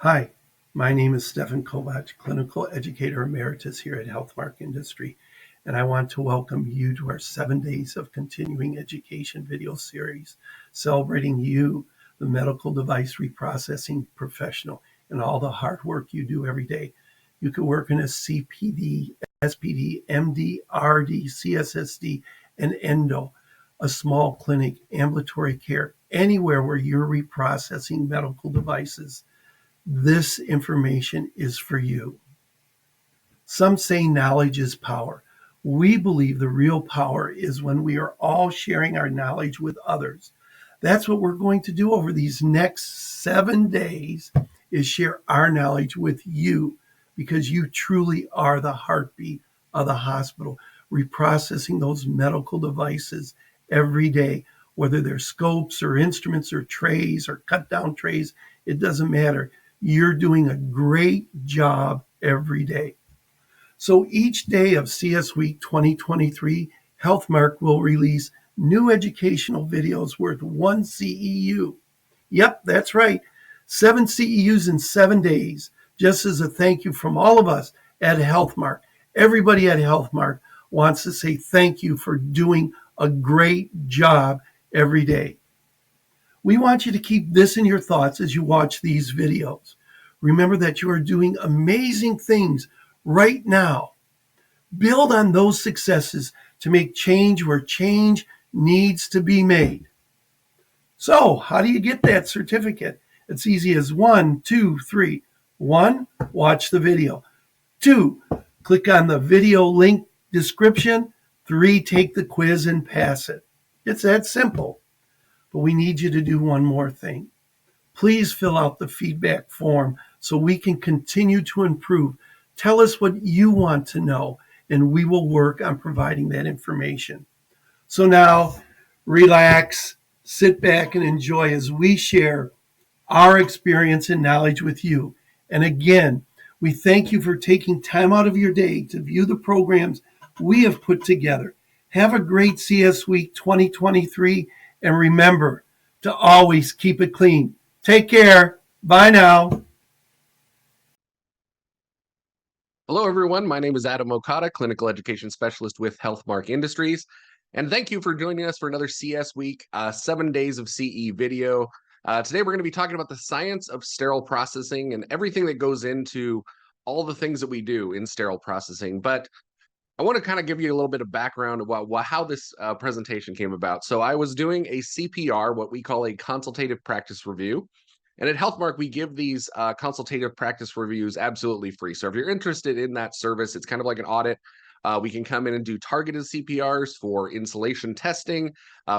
Hi, my name is Stefan Kovac, Clinical Educator Emeritus here at Healthmark Industry, and I want to welcome you to our 7 days of continuing education video series celebrating you, the medical device reprocessing professional, and all the hard work you do every day. You could work in a CPD, SPD, MD, RD, CSSD, and endo, a small clinic, ambulatory care, anywhere where you're reprocessing medical devices. This information is for you. Some say knowledge is power. We believe the real power is when we are all sharing our knowledge with others. That's what we're going to do over these next 7 days is share our knowledge with you because you truly are the heartbeat of the hospital, reprocessing those medical devices every day, whether they're scopes or instruments or trays or cut down trays, it doesn't matter. You're doing a great job every day. So each day of CS Week 2023, Healthmark will release new educational videos worth 1 CEU. Yep, that's right. 7 CEUs in 7 days, just as a thank you from all of us at Healthmark. Everybody at Healthmark wants to say thank you for doing a great job every day. We want you to keep this in your thoughts as you watch these videos. Remember that you are doing amazing things right now. Build on those successes to make change where change needs to be made. So, how do you get that certificate? It's easy as 1, 2, 3. 1, watch the video. 2, click on the video link description. 3, take the quiz and pass it. It's that simple. But we need you to do one more thing. Please fill out the feedback form so we can continue to improve. Tell us what you want to know, and we will work on providing that information. So now, relax, sit back, and enjoy as we share our experience and knowledge with you. And again, we thank you for taking time out of your day to view the programs we have put together. Have a great CS Week 2023, and remember to always keep it clean. Take care. Bye now. Hello, everyone. My name is Adam Okada, Clinical Education Specialist with Healthmark Industries. And thank you for joining us for another CS Week, 7 days of CE video. Today, we're going to be talking about the science of sterile processing and everything that goes into all the things that we do in sterile processing. But I want to kind of give you a little bit of background about how this presentation came about. So I was doing a CPR, what we call a consultative practice review. And at Healthmark, we give these consultative practice reviews absolutely free. So if you're interested in that service, it's kind of like an audit. We can come in and do targeted CPRs for insulation testing.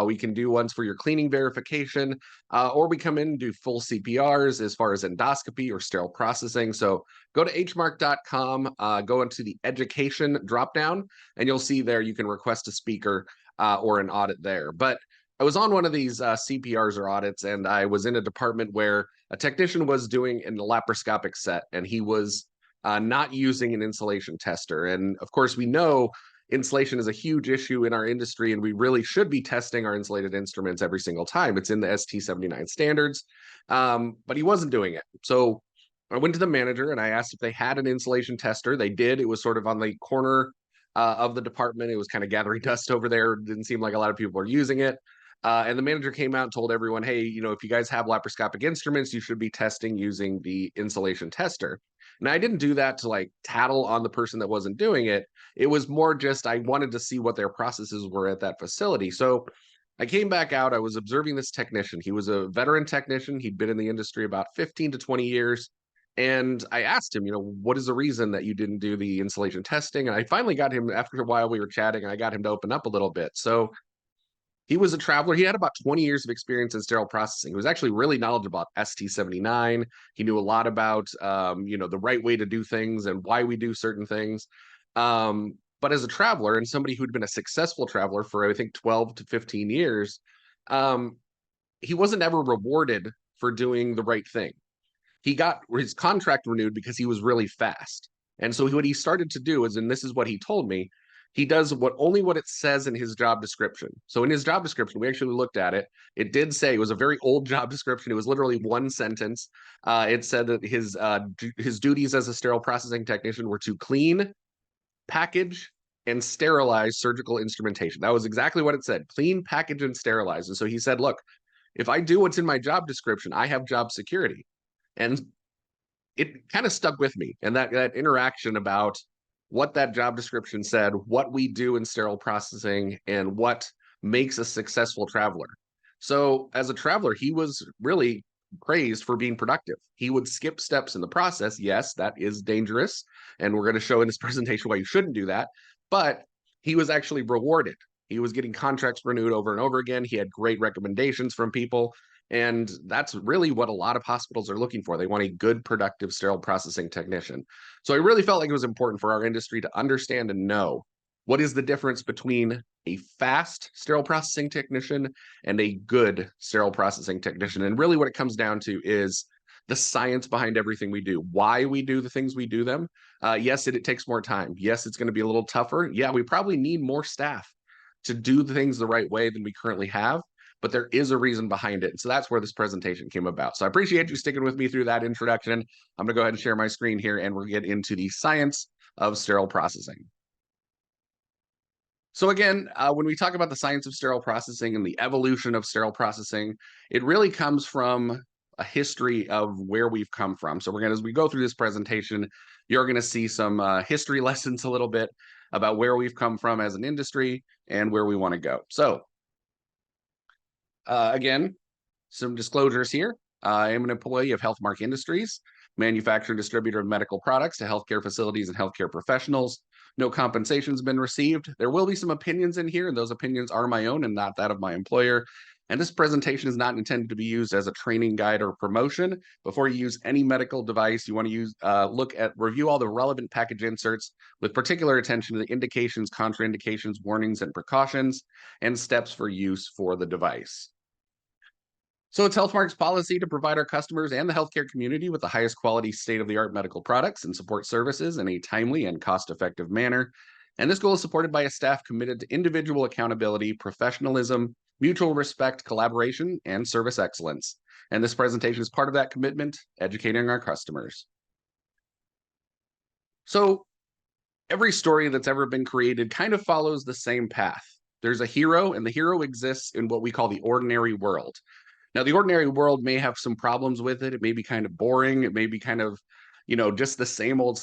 We can do ones for your cleaning verification, or we come in and do full CPRs as far as endoscopy or sterile processing. So go to hmark.com, go into the education dropdown, and you'll see there you can request a speaker or an audit there. But I was on one of these CPRs or audits, and I was in a department where a technician was doing a laparoscopic set, and he was not using an insulation tester. And of course, we know insulation is a huge issue in our industry, and we really should be testing our insulated instruments every single time. It's in the ST79 standards, but he wasn't doing it. So I went to the manager and I asked if they had an insulation tester. They did. It was sort of on the corner of the department. It was kind of gathering dust over there. It didn't seem like a lot of people were using it. And the manager came out and told everyone, hey, if you guys have laparoscopic instruments, you should be testing using the insulation tester. And I didn't do that to like tattle on the person that wasn't doing it. It was more just I wanted to see what their processes were at that facility. So I came back out. I was observing this technician. He was a veteran technician. He'd been in the industry about 15 to 20 years. And I asked him, what is the reason that you didn't do the insulation testing? And I finally got him, after a while we were chatting, I got him to open up a little bit. So he was a traveler. He had about 20 years of experience in sterile processing. He was actually really knowledgeable about ST79. He knew a lot about, the right way to do things and why we do certain things. But as a traveler and somebody who'd been a successful traveler for, I think, 12 to 15 years, he wasn't ever rewarded for doing the right thing. He got his contract renewed because he was really fast. And so what he started to do is, and this is what he told me, he does only what it says in his job description. So in his job description, we actually looked at it. It did say, it was a very old job description. It was literally one sentence. It said that his duties as a sterile processing technician were to clean, package, and sterilize surgical instrumentation. That was exactly what it said: clean, package, and sterilize. And so he said, look, if I do what's in my job description, I have job security. And it kind of stuck with me. And that interaction about what that job description said, what we do in sterile processing, and what makes a successful traveler. So as a traveler, he was really praised for being productive. He would skip steps in the process. Yes, that is dangerous. And we're going to show in this presentation why you shouldn't do that. But he was actually rewarded. He was getting contracts renewed over and over again. He had great recommendations from people. And that's really what a lot of hospitals are looking for. They want a good, productive sterile processing technician. So I really felt like it was important for our industry to understand and know what is the difference between a fast sterile processing technician and a good sterile processing technician. And really what it comes down to is the science behind everything we do, why we do the things we do them. Yes, it takes more time. Yes, it's going to be a little tougher. Yeah, we probably need more staff to do the things the right way than we currently have, but there is a reason behind it. And so that's where this presentation came about. So I appreciate you sticking with me through that introduction. I'm going to go ahead and share my screen here, and we'll get into the science of sterile processing. So again, when we talk about the science of sterile processing and the evolution of sterile processing, it really comes from a history of where we've come from. So we're going to, as we go through this presentation, you're going to see some history lessons a little bit about where we've come from as an industry and where we want to go. So again, some disclosures here. I am an employee of Healthmark Industries, manufacturer and distributor of medical products to healthcare facilities and healthcare professionals. No compensation has been received. There will be some opinions in here, and those opinions are my own and not that of my employer. And this presentation is not intended to be used as a training guide or promotion. Before you use any medical device, you want to review all the relevant package inserts with particular attention to the indications, contraindications, warnings, and precautions, and steps for use for the device. So it's Healthmark's policy to provide our customers and the healthcare community with the highest quality state-of-the-art medical products and support services in a timely and cost-effective manner. And this goal is supported by a staff committed to individual accountability, professionalism, mutual respect, collaboration, and service excellence. And this presentation is part of that commitment, educating our customers. So every story that's ever been created kind of follows the same path. There's a hero, and the hero exists in what we call the ordinary world. Now, the ordinary world may have some problems with it. It may be kind of boring. It may be kind of, just the same old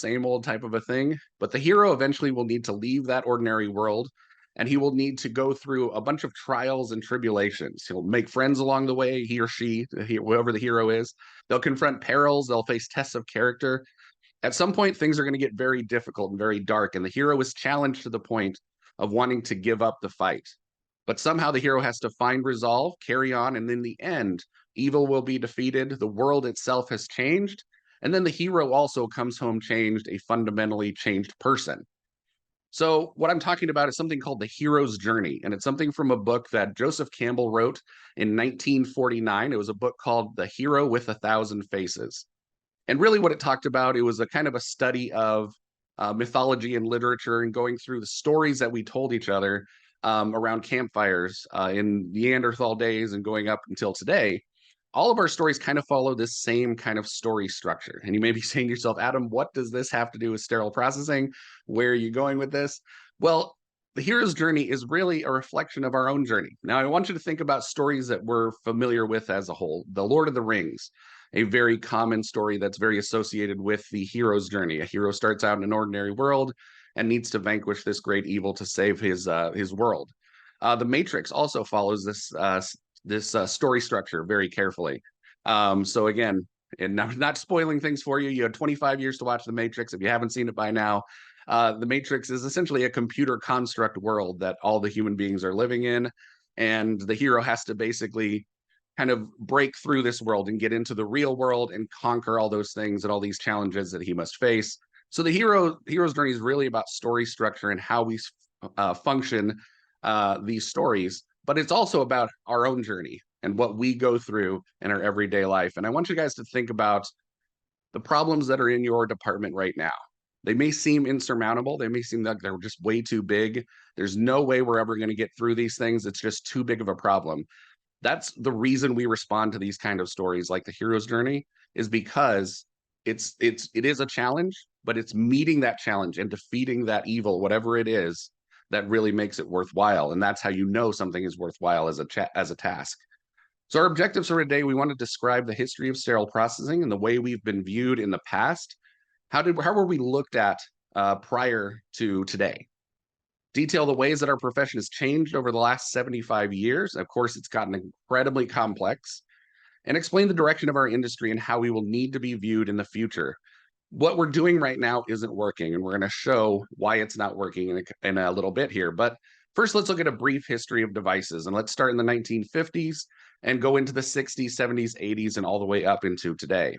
type of a thing. But the hero eventually will need to leave that ordinary world, and he will need to go through a bunch of trials and tribulations. He'll make friends along the way, he or she, whoever the hero is. They'll confront perils. They'll face tests of character. At some point, things are going to get very difficult and very dark, and the hero is challenged to the point of wanting to give up the fight. But somehow the hero has to find resolve, carry on, and in the end, evil will be defeated. The world itself has changed. And then the hero also comes home changed, a fundamentally changed person. So what I'm talking about is something called the hero's journey. And it's something from a book that Joseph Campbell wrote in 1949. It was a book called The Hero with a Thousand Faces. And really what it talked about, it was a kind of a study of mythology and literature and going through the stories that we told each other around campfires in Neanderthal days and going up until today. All of our stories kind of follow this same kind of story structure. And you may be saying to yourself, Adam, what does this have to do with sterile processing? Where are you going with this? Well, the hero's journey is really a reflection of our own journey. Now, I want you to think about stories that we're familiar with as a whole. The Lord of the Rings, a very common story that's very associated with the hero's journey. A hero starts out in an ordinary world and needs to vanquish this great evil to save his world. The Matrix also follows this story structure very carefully. So again, and I'm not spoiling things for you. You had 25 years to watch The Matrix. If you haven't seen it by now, The Matrix is essentially a computer construct world that all the human beings are living in. And the hero has to basically kind of break through this world and get into the real world and conquer all those things and all these challenges that he must face. So the hero's journey is really about story structure and how we function these stories, but it's also about our own journey and what we go through in our everyday life. And I want you guys to think about the problems that are in your department right now. They may seem insurmountable. They may seem like they're just way too big. There's no way we're ever going to get through these things. It's just too big of a problem. That's the reason we respond to these kind of stories like the hero's journey, is because it is a challenge, but it's meeting that challenge and defeating that evil, whatever it is, that really makes it worthwhile. And that's how you know something is worthwhile as a task. So our objectives for today, we want to describe the history of sterile processing and the way we've been viewed in the past. How were we looked at prior to today? Detail the ways that our profession has changed over the last 75 years. Of course, it's gotten incredibly complex. And explain the direction of our industry and how we will need to be viewed in the future. What we're doing right now isn't working, and we're going to show why it's not working in a little bit here. But first, let's look at a brief history of devices. And let's start in the 1950s and go into the 60s, 70s, 80s, and all the way up into today.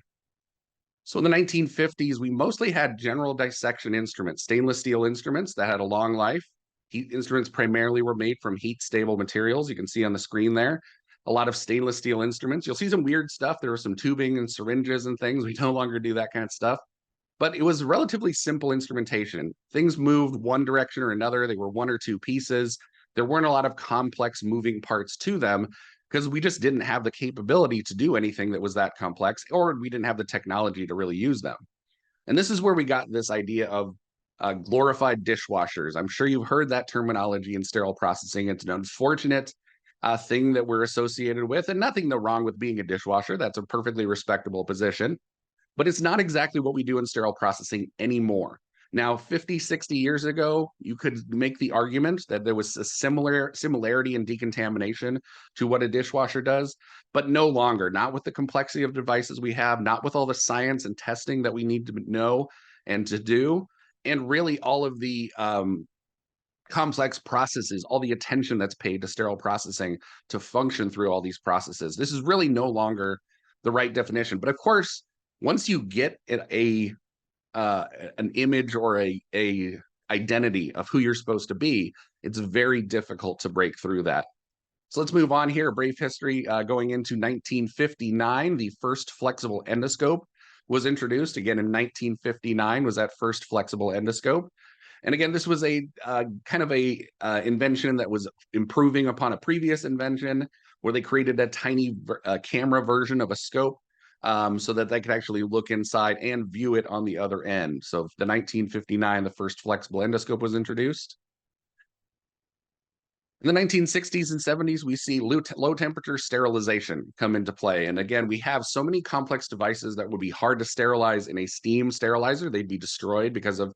So in the 1950s, we mostly had general dissection instruments, stainless steel instruments that had a long life. Heat instruments primarily were made from heat-stable materials. You can see on the screen there a lot of stainless steel instruments. You'll see some weird stuff. There was some tubing and syringes and things. We no longer do that kind of stuff. But it was relatively simple instrumentation. Things moved one direction or another. They were one or two pieces. There weren't a lot of complex moving parts to them because we just didn't have the capability to do anything that was that complex, or we didn't have the technology to really use them. And this is where we got this idea of glorified dishwashers. I'm sure you've heard that terminology in sterile processing. It's an unfortunate thing that we're associated with, and nothing wrong with being a dishwasher. That's a perfectly respectable position, but it's not exactly what we do in sterile processing anymore. Now, 50, 60 years ago, you could make the argument that there was a similarity in decontamination to what a dishwasher does, but no longer, not with the complexity of devices we have, not with all the science and testing that we need to know and to do, and really all of the complex processes, all the attention that's paid to sterile processing to function through all these processes. This is really no longer the right definition. But of course, once you get an image or a identity of who you're supposed to be, it's very difficult to break through that. So let's move on here. Brief history going into 1959, the first flexible endoscope was introduced. Again, in 1959 was that first flexible endoscope. And again, this was a kind of a invention that was improving upon a previous invention where they created a tiny camera version of a scope so that they could actually look inside and view it on the other end. So the 1959, the first flexible endoscope was introduced. In the 1960s and 70s, we see low temperature sterilization come into play. And again, we have so many complex devices that would be hard to sterilize in a steam sterilizer. They'd be destroyed because of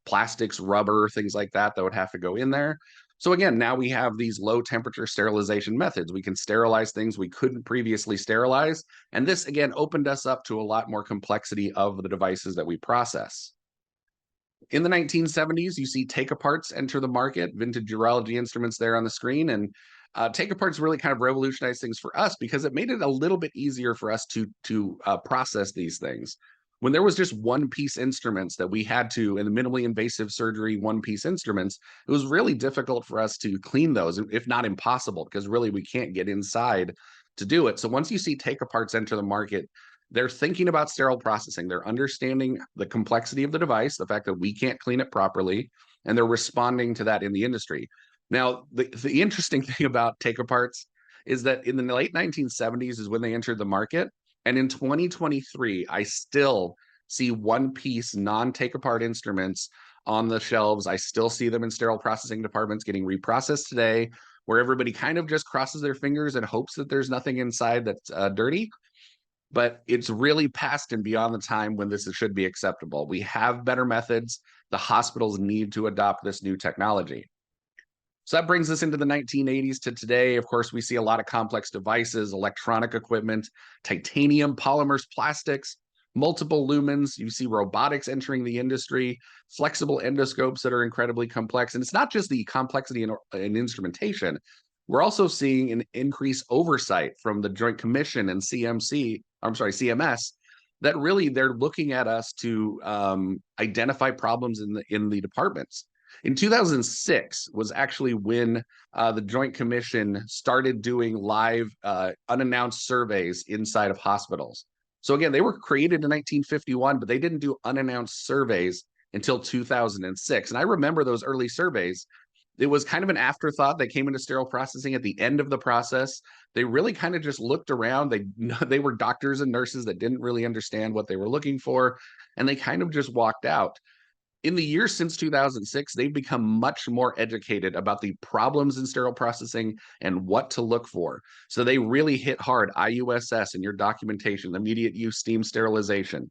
plastics, rubber, things like that would have to go in there. So again, now we have these low temperature sterilization methods. We can sterilize things we couldn't previously sterilize. And this, again, opened us up to a lot more complexity of the devices that we process. In the 1970s, you see take-aparts enter the market, vintage urology instruments there on the screen. And take-aparts really kind of revolutionized things for us because it made it a little bit easier for us to process these things. When there was just one-piece instruments that we had to, in the minimally invasive surgery, one-piece instruments, it was really difficult for us to clean those, if not impossible, because really we can't get inside to do it. So once you see take-aparts enter the market, they're thinking about sterile processing. They're understanding the complexity of the device, the fact that we can't clean it properly, and they're responding to that in the industry. Now, the interesting thing about take-aparts is that in the late 1970s is when they entered the market. And in 2023, I still see one-piece non-take-apart instruments on the shelves. I still see them in sterile processing departments getting reprocessed today, where everybody kind of just crosses their fingers and hopes that there's nothing inside that's dirty. But it's really past and beyond the time when this should be acceptable. We have better methods. The hospitals need to adopt this new technology. So that brings us into the 1980s to today. Of course, we see a lot of complex devices, electronic equipment, titanium, polymers, plastics, multiple lumens. You see robotics entering the industry, flexible endoscopes that are incredibly complex. And it's not just the complexity in instrumentation. We're also seeing an increased oversight from the Joint Commission and CMS, that really they're looking at us to identify problems in the departments. In 2006 was actually when the Joint Commission started doing live unannounced surveys inside of hospitals. So again, they were created in 1951, but they didn't do unannounced surveys until 2006. And I remember those early surveys. It was kind of an afterthought. They came into sterile processing at the end of the process. They really kind of just looked around. They were doctors and nurses that didn't really understand what they were looking for, and they kind of just walked out. In the years since 2006, they've become much more educated about the problems in sterile processing and what to look for. So they really hit hard IUSS in your documentation, immediate use steam sterilization.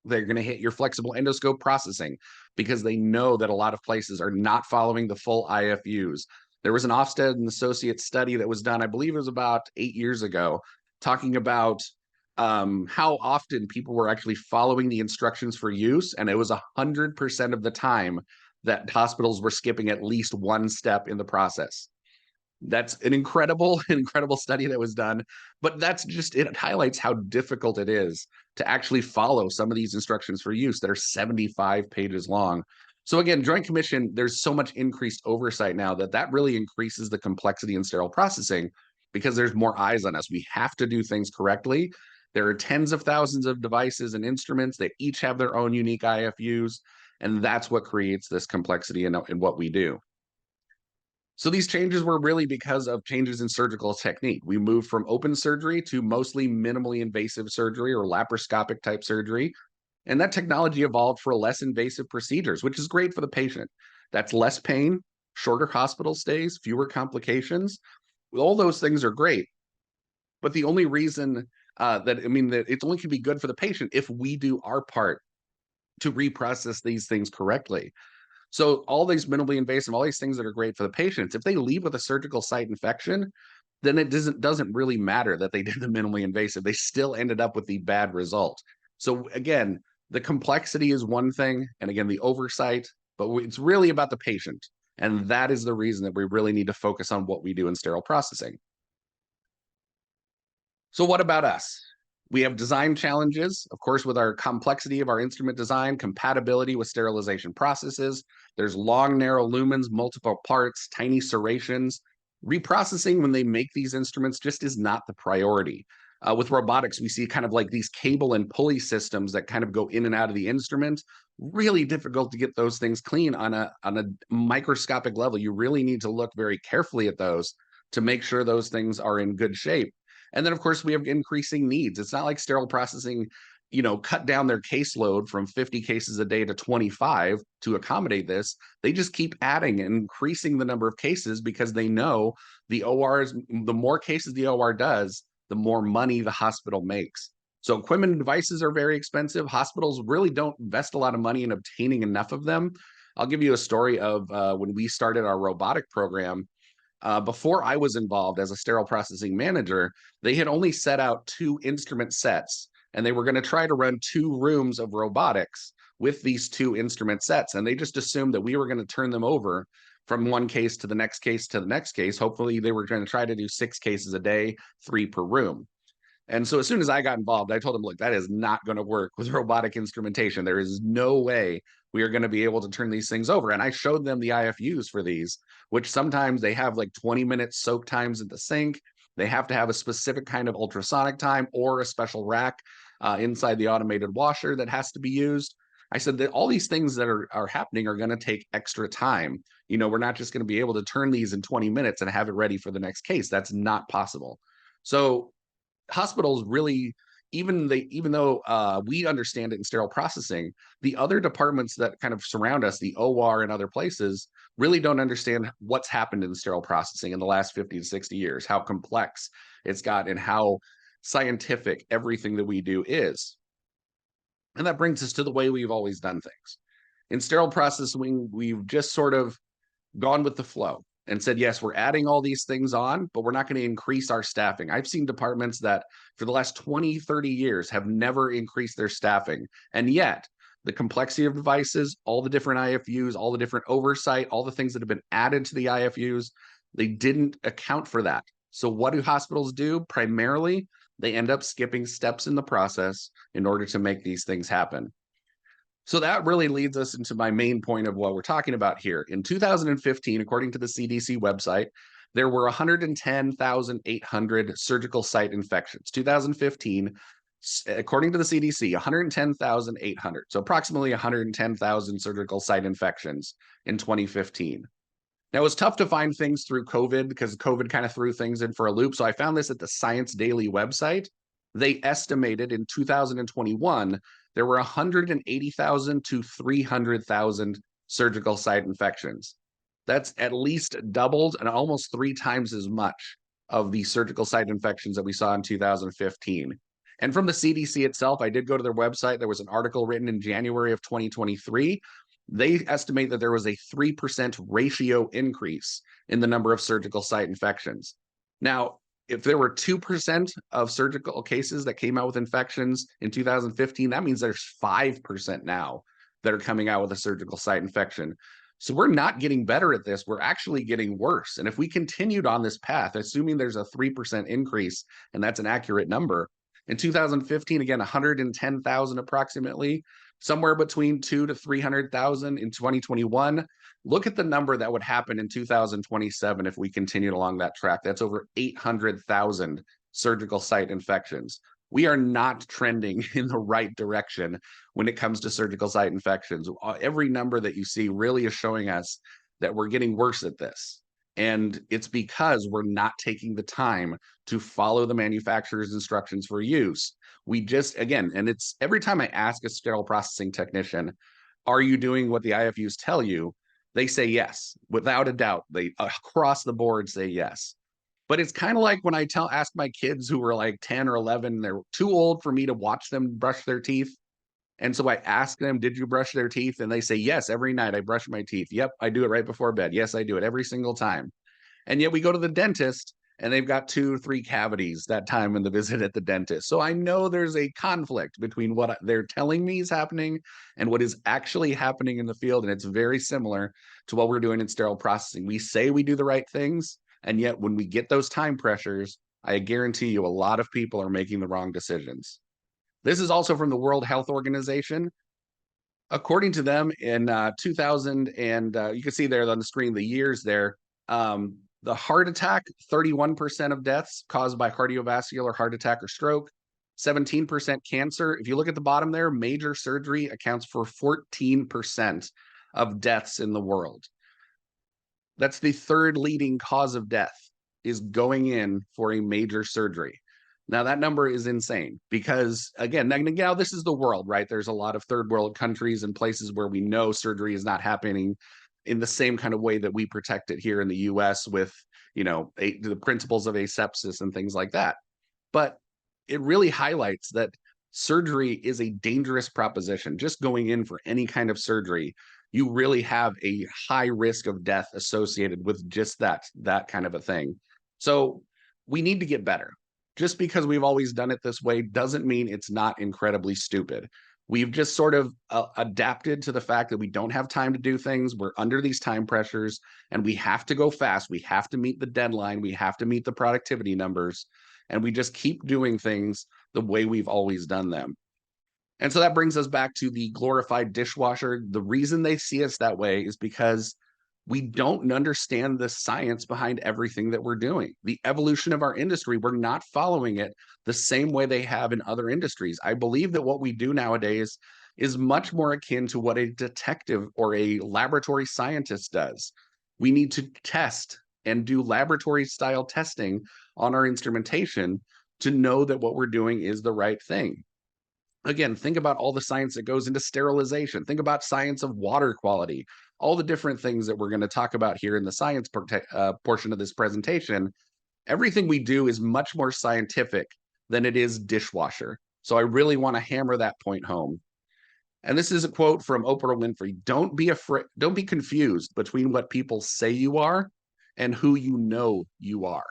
They're going to hit your flexible endoscope processing because they know that a lot of places are not following the full IFUs. There was an Ofsted and Associates study that was done, I believe it was about 8 years ago, talking about how often people were actually following the instructions for use. And it was 100% of the time that hospitals were skipping at least one step in the process. That's an incredible, incredible study that was done. But that's just, it highlights how difficult it is to actually follow some of these instructions for use that are 75 pages long. So again, Joint Commission, there's so much increased oversight now that really increases the complexity in sterile processing because there's more eyes on us. We have to do things correctly. There are tens of thousands of devices and instruments that each have their own unique IFUs, and that's what creates this complexity in what we do. So these changes were really because of changes in surgical technique. We moved from open surgery to mostly minimally invasive surgery or laparoscopic type surgery. And that technology evolved for less invasive procedures, which is great for the patient. That's less pain, shorter hospital stays, fewer complications. All those things are great. But the only reason that it only can be good for the patient if we do our part to reprocess these things correctly. So all these minimally invasive, all these things that are great for the patients, if they leave with a surgical site infection, then it doesn't really matter that they did the minimally invasive. They still ended up with the bad result. So again, the complexity is one thing, and again, the oversight, but it's really about the patient. And that is the reason that we really need to focus on what we do in sterile processing. So what about us? We have design challenges, of course, with our complexity of our instrument design, compatibility with sterilization processes. There's long, narrow lumens, multiple parts, tiny serrations. Reprocessing when they make these instruments just is not the priority. With robotics, we see kind of like these cable and pulley systems that kind of go in and out of the instrument. Really difficult to get those things clean on a microscopic level. You really need to look very carefully at those to make sure those things are in good shape. And then, of course, we have increasing needs. It's not like sterile processing, cut down their caseload from 50 cases a day to 25 to accommodate this. They just keep adding and increasing the number of cases because they know the more cases the OR does, the more money the hospital makes. So equipment and devices are very expensive. Hospitals really don't invest a lot of money in obtaining enough of them. I'll give you a story of when we started our robotic program. Before I was involved as a sterile processing manager, they had only set out 2 instrument sets, and they were going to try to run 2 rooms of robotics with these 2 instrument sets. And they just assumed that we were going to turn them over from one case to the next case to the next case. Hopefully, they were going to try to do 6 cases a day, 3 per room. And so as soon as I got involved, I told them, look, that is not going to work with robotic instrumentation. There is no way we are going to be able to turn these things over. And I showed them the IFUs for these, which sometimes they have like 20-minute soak times at the sink. They have to have a specific kind of ultrasonic time or a special rack inside the automated washer that has to be used. I said that all these things that are happening are going to take extra time. We're not just going to be able to turn these in 20 minutes and have it ready for the next case. That's not possible. So hospitals really, even though we understand it in sterile processing, the other departments that kind of surround us, the OR and other places, really don't understand what's happened in sterile processing in the last 50 to 60 years, how complex it's got and how scientific everything that we do is. And that brings us to the way we've always done things. In sterile processing, we've just sort of gone with the flow and said, yes, we're adding all these things on, but we're not going to increase our staffing. I've seen departments that for the last 20, 30 years have never increased their staffing. And yet the complexity of devices, all the different IFUs, all the different oversight, all the things that have been added to the IFUs, they didn't account for that. So what do hospitals do? Primarily, they end up skipping steps in the process in order to make these things happen. So that really leads us into my main point of what we're talking about here. In 2015, according to the CDC website, there were 110,800 surgical site infections. 2015, According to the CDC, 110,800. So approximately 110,000 surgical site infections in 2015. Now, it was tough to find things through COVID because COVID kind of threw things in for a loop. So I found this at the Science Daily website. They estimated in 2021 there were 180,000 to 300,000 surgical site infections. That's at least doubled and almost 3 times as much of the surgical site infections that we saw in 2015. And from the CDC itself, I did go to their website. There was an article written in January of 2023. They estimate that there was a 3% ratio increase in the number of surgical site infections. Now, if there were 2% of surgical cases that came out with infections in 2015, that means there's 5% now that are coming out with a surgical site infection. So we're not getting better at this. We're actually getting worse. And if we continued on this path, assuming there's a 3% increase, and that's an accurate number, in 2015, again, 110,000 approximately, somewhere between 2 to 300,000 in 2021. Look at the number that would happen in 2027 if we continued along that track. That's over 800,000 surgical site infections. We are not trending in the right direction when it comes to surgical site infections. Every number that you see really is showing us that we're getting worse at this. And it's because we're not taking the time to follow the manufacturer's instructions for use. We just, again, and it's every time I ask a sterile processing technician, are you doing what the IFUs tell you? They say yes, without a doubt. They across the board say yes. But it's kind of like when I ask my kids who were like 10 or 11, they're too old for me to watch them brush their teeth. And so I ask them, did you brush their teeth? And they say, yes, every night I brush my teeth. Yep, I do it right before bed. Yes, I do it every single time. And yet we go to the dentist and they've got 2 or 3 cavities that time in the visit at the dentist. So I know there's a conflict between what they're telling me is happening and what is actually happening in the field. And it's very similar to what we're doing in sterile processing. We say we do the right things, and yet when we get those time pressures, I guarantee you a lot of people are making the wrong decisions. This is also from the World Health Organization. According to them, in 2000, and you can see there on the screen the years there, the heart attack, 31% of deaths caused by cardiovascular heart attack or stroke, 17% cancer. If you look at the bottom there, major surgery accounts for 14% of deaths in the world. That's the third leading cause of death, is going in for a major surgery. Now, that number is insane because, again, now this is the world, right? There's a lot of third world countries and places where we know surgery is not happening in the same kind of way that we protect it here in the US with, the principles of asepsis and things like that. But it really highlights that surgery is a dangerous proposition. Just going in for any kind of surgery, you really have a high risk of death associated with just that kind of a thing. So we need to get better. Just because we've always done it this way doesn't mean it's not incredibly stupid. We've just sort of adapted to the fact that we don't have time to do things. We're under these time pressures and we have to go fast. We have to meet the deadline. We have to meet the productivity numbers. And we just keep doing things the way we've always done them. And so that brings us back to the glorified dishwasher. The reason they see us that way is because we don't understand the science behind everything that we're doing. The evolution of our industry, we're not following it the same way they have in other industries. I believe that what we do nowadays is much more akin to what a detective or a laboratory scientist does. We need to test and do laboratory style testing on our instrumentation to know that what we're doing is the right thing. Again, think about all the science that goes into sterilization. Think about science of water quality, all the different things that we're going to talk about here in the science portion of this presentation. Everything we do is much more scientific than it is dishwasher. So I really want to hammer that point home. And this is a quote from Oprah Winfrey. Don't be confused between what people say you are and who you know you are.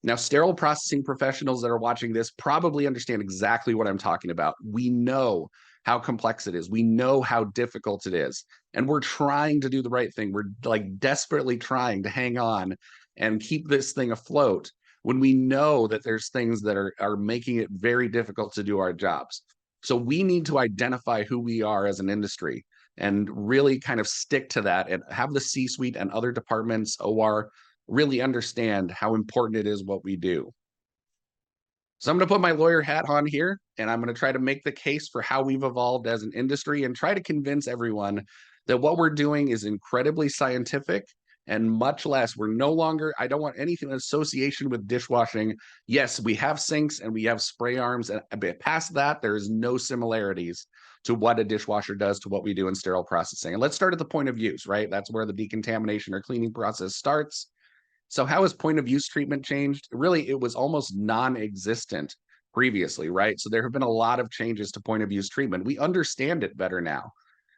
Now, sterile processing professionals that are watching this probably understand exactly what I'm talking about. We know how complex it is. We know how difficult it is. And we're trying to do the right thing. We're like desperately trying to hang on and keep this thing afloat when we know that there's things that are making it very difficult to do our jobs. So we need to identify who we are as an industry and really kind of stick to that and have the C-suite and other departments, OR, really understand how important it is what we do. So I'm going to put my lawyer hat on here and I'm going to try to make the case for how we've evolved as an industry and try to convince everyone that what we're doing is incredibly scientific and much less. We're no longer, I don't want anything in association with dishwashing. Yes, we have sinks and we have spray arms, and past that, there is no similarities to what a dishwasher does to what we do in sterile processing. And let's start at the point of use, right? That's where the decontamination or cleaning process starts. So how has point of use treatment changed? Really, it was almost non-existent previously, right? So there have been a lot of changes to point of use treatment. We understand it better now.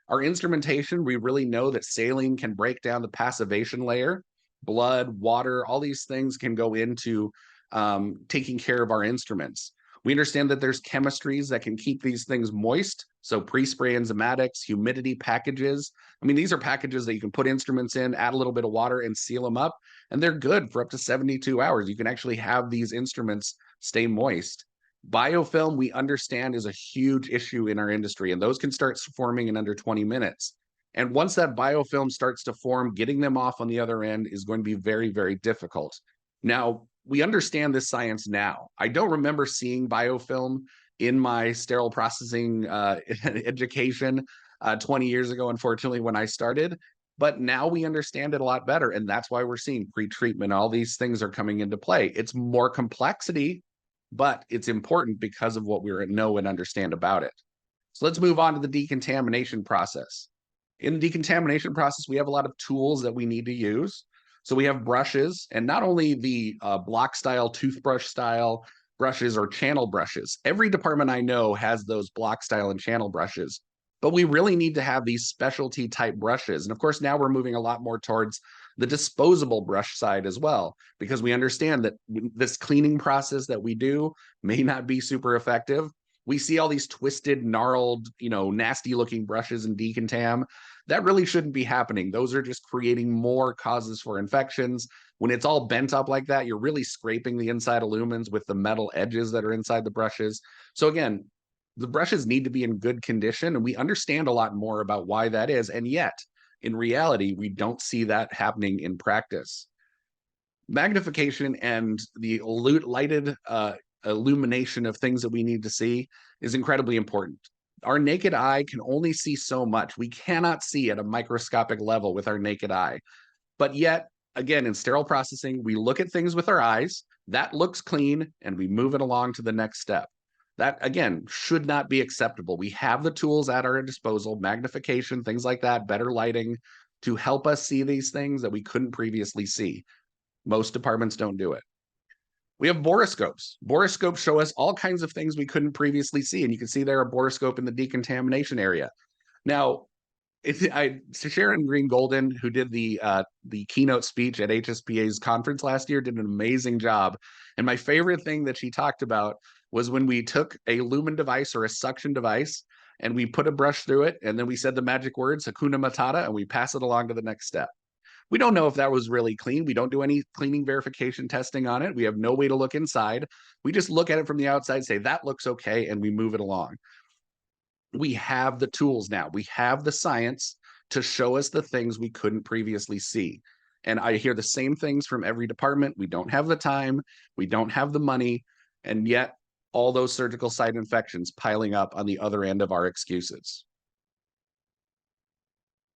Our instrumentation, we really know that saline can break down the passivation layer. Blood, water, all these things can go into taking care of our instruments. We understand that there's chemistries that can keep these things moist. So pre-spray enzymatics, humidity packages. I mean, these are packages that you can put instruments in, add a little bit of water and seal them up, and they're good for up to 72 hours. You can actually have these instruments stay moist. Biofilm, we understand, is a huge issue in our industry, and those can start forming in under 20 minutes. And once that biofilm starts to form, getting them off on the other end is going to be very, very difficult. Now, we understand this science now. I don't remember seeing biofilm in my sterile processing education 20 years ago, unfortunately, when I started. But now we understand it a lot better, and that's why we're seeing pre-treatment. All these things are coming into play. It's more complexity, but it's important because of what we know and understand about it. So let's move on to the decontamination process. In the decontamination process, we have a lot of tools that we need to use. So we have brushes, and not only the block style, toothbrush style brushes or channel brushes. Every department I know has those block style and channel brushes, but we really need to have these specialty type brushes. And of course, now we're moving a lot more towards the disposable brush side as well, because we understand that this cleaning process that we do may not be super effective. We see all these twisted, gnarled, nasty looking brushes in decontam. That really shouldn't be happening. Those are just creating more causes for infections. When it's all bent up like that, you're really scraping the inside of lumens with the metal edges that are inside the brushes. So again, the brushes need to be in good condition, and we understand a lot more about why that is. And yet, in reality, we don't see that happening in practice. Magnification and the lighted illumination of things that we need to see is incredibly important. Our naked eye can only see so much. We cannot see at a microscopic level with our naked eye. But yet, again, in sterile processing, we look at things with our eyes, that looks clean, and we move it along to the next step. That, again, should not be acceptable. We have the tools at our disposal, magnification, things like that, better lighting, to help us see these things that we couldn't previously see. Most departments don't do it. We have borescopes. Borescopes show us all kinds of things we couldn't previously see. And you can see there a borescope in the decontamination area. Now, Sharon Green Golden, who did the keynote speech at HSPA's conference last year, did an amazing job. And my favorite thing that she talked about was when we took a lumen device or a suction device and we put a brush through it, and then we said the magic words, Hakuna Matata, and we pass it along to the next step. We don't know if that was really clean. We don't do any cleaning verification testing on it. We have no way to look inside. We just look at it from the outside, say that looks okay, and we move it along. We have the tools now. We have the science to show us the things we couldn't previously see. And I hear the same things from every department. We don't have the time. We don't have the money. And yet all those surgical site infections piling up on the other end of our excuses.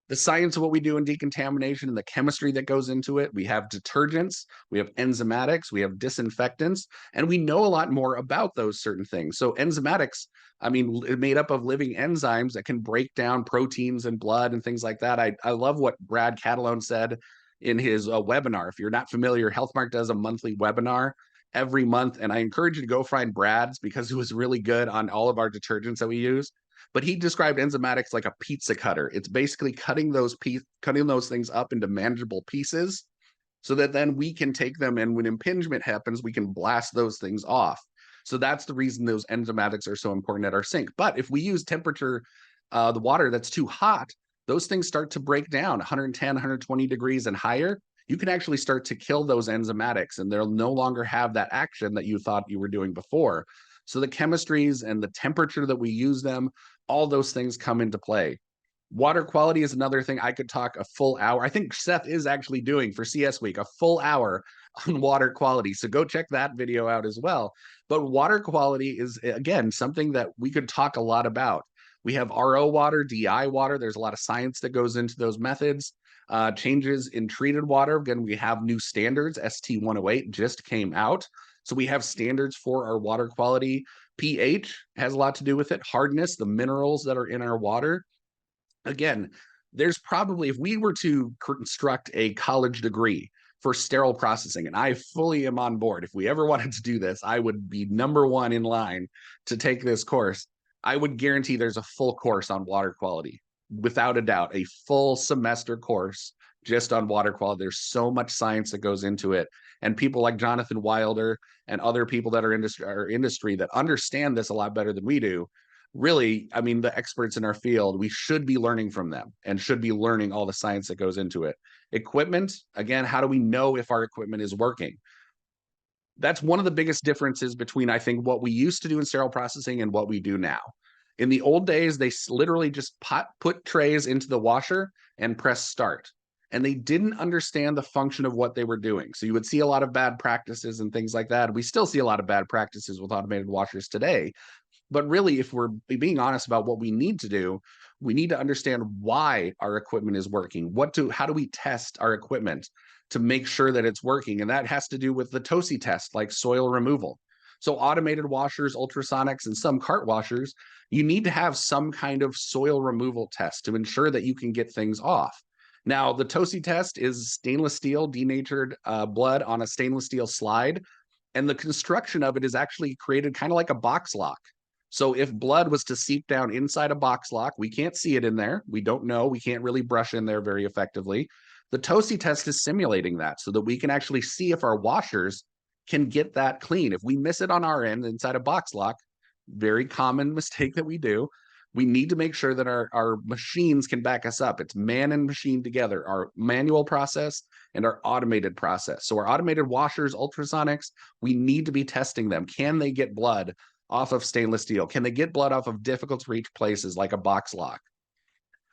The science of what we do in decontamination and the chemistry that goes into it. We have detergents, we have enzymatics, we have disinfectants, and we know a lot more about those certain things. So enzymatics, I mean, made up of living enzymes that can break down proteins and blood and things like that. I love what Brad Catalone said in his webinar. If you're not familiar, Healthmark does a monthly webinar every month, and I encourage you to go find Brad's because it was really good on all of our detergents that we use. But he described enzymatics like a pizza cutter. It's basically cutting those things up into manageable pieces so that then we can take them, and when impingement happens, we can blast those things off. So that's the reason those enzymatics are so important at our sink. But if we use temperature, the water that's too hot, those things start to break down 110, 120 degrees and higher. You can actually start to kill those enzymatics, and they'll no longer have that action that you thought you were doing before. So the chemistries and the temperature that we use them, all those things come into play. Water quality is another thing I could talk a full hour. I think Seth is actually doing for CS Week a full hour on water quality. So go check that video out as well. But water quality is, again, something that we could talk a lot about. We have RO water, DI water. There's a lot of science that goes into those methods. Changes in treated water. Again, we have new standards. ST 108 just came out. So we have standards for our water quality. pH has a lot to do with it. Hardness, the minerals that are in our water. Again, there's probably, if we were to construct a college degree for sterile processing, and I fully am on board. If we ever wanted to do this, I would be number one in line to take this course. I would guarantee there's a full course on water quality, without a doubt, a full semester course just on water quality. There's so much science that goes into it. And people like Jonathan Wilder and other people that are industry that understand this a lot better than we do, really, I mean, the experts in our field, we should be learning from them and should be learning all the science that goes into it. Equipment, again, how do we know if our equipment is working? That's one of the biggest differences between, I think, what we used to do in sterile processing and what we do now. In the old days, they literally just put trays into the washer and press start. And they didn't understand the function of what they were doing. So you would see a lot of bad practices and things like that. We still see a lot of bad practices with automated washers today. But really, if we're being honest about what we need to do, we need to understand why our equipment is working. How do we test our equipment to make sure that it's working? And that has to do with the TOSI test, like soil removal. So automated washers, ultrasonics, and some cart washers, you need to have some kind of soil removal test to ensure that you can get things off. Now, the TOSI test is stainless steel, denatured blood on a stainless steel slide. And the construction of it is actually created kind of like a box lock. So if blood was to seep down inside a box lock, we can't see it in there. We don't know. We can't really brush in there very effectively. The TOSI test is simulating that so that we can actually see if our washers can get that clean. If we miss it on our end inside a box lock, very common mistake that we do, we need to make sure that our machines can back us up. It's man and machine together, our manual process and our automated process. So our automated washers, ultrasonics, we need to be testing them. Can they get blood off of stainless steel? Can they get blood off of difficult to reach places like a box lock?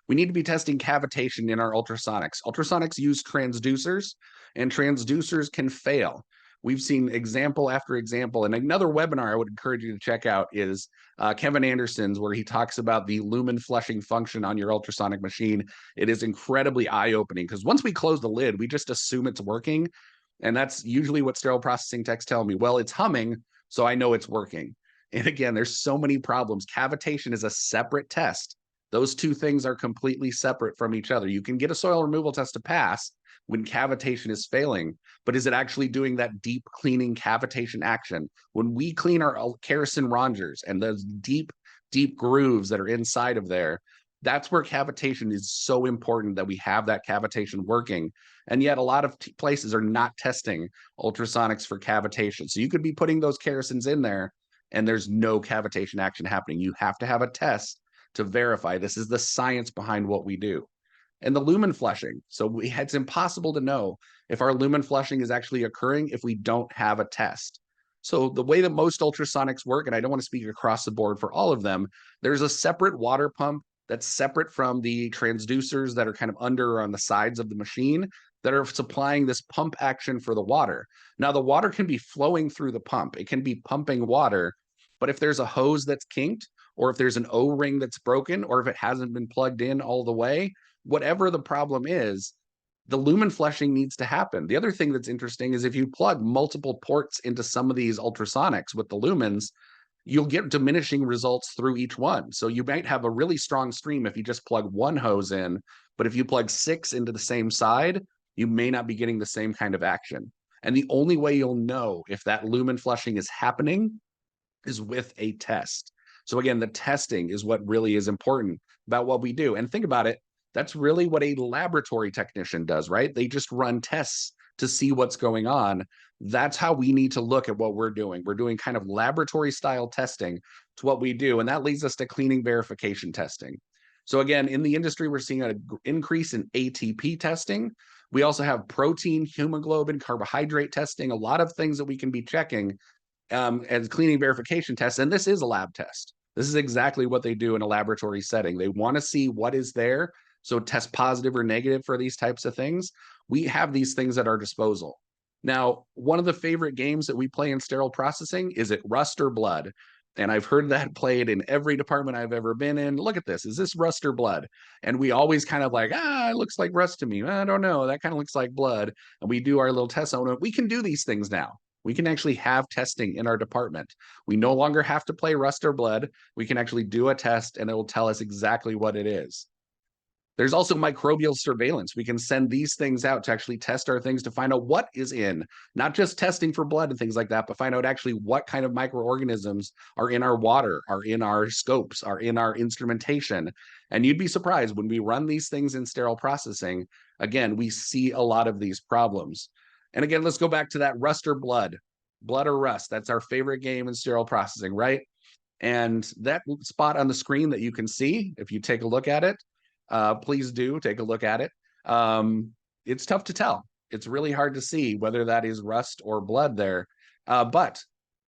We need to be testing cavitation in our ultrasonics. Ultrasonics use transducers, and transducers can fail. We've seen example after example. And another webinar I would encourage you to check out is Kevin Anderson's, where he talks about the lumen flushing function on your ultrasonic machine. It is incredibly eye-opening because once we close the lid, we just assume it's working. And that's usually what sterile processing techs tell me. Well, it's humming, so I know it's working. And again, there's so many problems. Cavitation is a separate test. Those two things are completely separate from each other. You can get a soil removal test to pass when cavitation is failing, but is it actually doing that deep cleaning cavitation action? When we clean our kerosene rongers and those deep, deep grooves that are inside of there, that's where cavitation is so important, that we have that cavitation working. And yet a lot of places are not testing ultrasonics for cavitation. So you could be putting those kerosenes in there and there's no cavitation action happening. You have to have a test to verify this is the science behind what we do. And the lumen flushing. So it's impossible to know if our lumen flushing is actually occurring if we don't have a test. So the way that most ultrasonics work, and I don't want to speak across the board for all of them, there's a separate water pump that's separate from the transducers that are kind of under or on the sides of the machine that are supplying this pump action for the water. Now, the water can be flowing through the pump. It can be pumping water, but if there's a hose that's kinked, or if there's an O-ring that's broken, or if it hasn't been plugged in all the way, whatever the problem is, the lumen flushing needs to happen. The other thing that's interesting is if you plug multiple ports into some of these ultrasonics with the lumens, you'll get diminishing results through each one. So you might have a really strong stream if you just plug one hose in, but if you plug 6 into the same side, you may not be getting the same kind of action. And the only way you'll know if that lumen flushing is happening is with a test. So again, the testing is what really is important about what we do. And think about it, that's really what a laboratory technician does, right? They just run tests to see what's going on. That's how we need to look at what we're doing. We're doing kind of laboratory style testing to what we do. And that leads us to cleaning verification testing. So again, in the industry, we're seeing an increase in ATP testing. We also have protein, hemoglobin, carbohydrate testing, a lot of things that we can be checking as cleaning verification tests. And this is a lab test. This is exactly what they do in a laboratory setting. They want to see what is there. So test positive or negative for these types of things. We have these things at our disposal. Now, one of the favorite games that we play in sterile processing is it Rust or Blood? And I've heard that played in every department I've ever been in. Look at this. Is this Rust or Blood? And we always kind of like, it looks like Rust to me. I don't know. That kind of looks like blood. And we do our little tests on it. We can do these things now. We can actually have testing in our department. We no longer have to play Rust or Blood. We can actually do a test and it will tell us exactly what it is. There's also microbial surveillance. We can send these things out to actually test our things to find out what is in, not just testing for blood and things like that, but find out actually what kind of microorganisms are in our water, are in our scopes, are in our instrumentation. And you'd be surprised when we run these things in sterile processing, again, we see a lot of these problems. And again, let's go back to that Rust or Blood, Blood or Rust. That's our favorite game in sterile processing, right? And that spot on the screen that you can see, if you take a look at it, please do take a look at it. It's tough to tell. It's really hard to see whether that is rust or blood there. But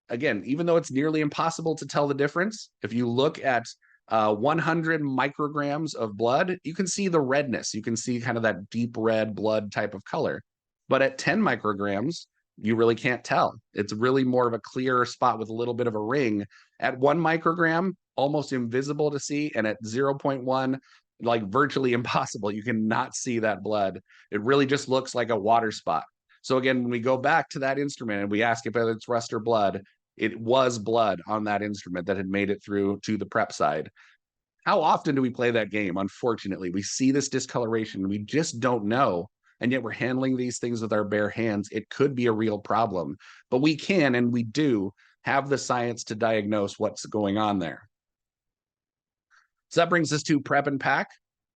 again, even though it's nearly impossible to tell the difference, if you look at 100 micrograms of blood, you can see the redness. You can see kind of that deep red blood type of color. But at 10 micrograms, you really can't tell. It's really more of a clear spot with a little bit of a ring. At 1 microgram, almost invisible to see, and at 0.1, like virtually impossible. You cannot see that blood. It really just looks like a water spot. So again, when we go back to that instrument and we ask if it's rust or blood, it was blood on that instrument that had made it through to the prep side. How often do we play that game? Unfortunately, we see this discoloration. We just don't know. And yet we're handling these things with our bare hands. It could be a real problem, but we can, and we do have the science to diagnose what's going on there. So that brings us to prep and pack.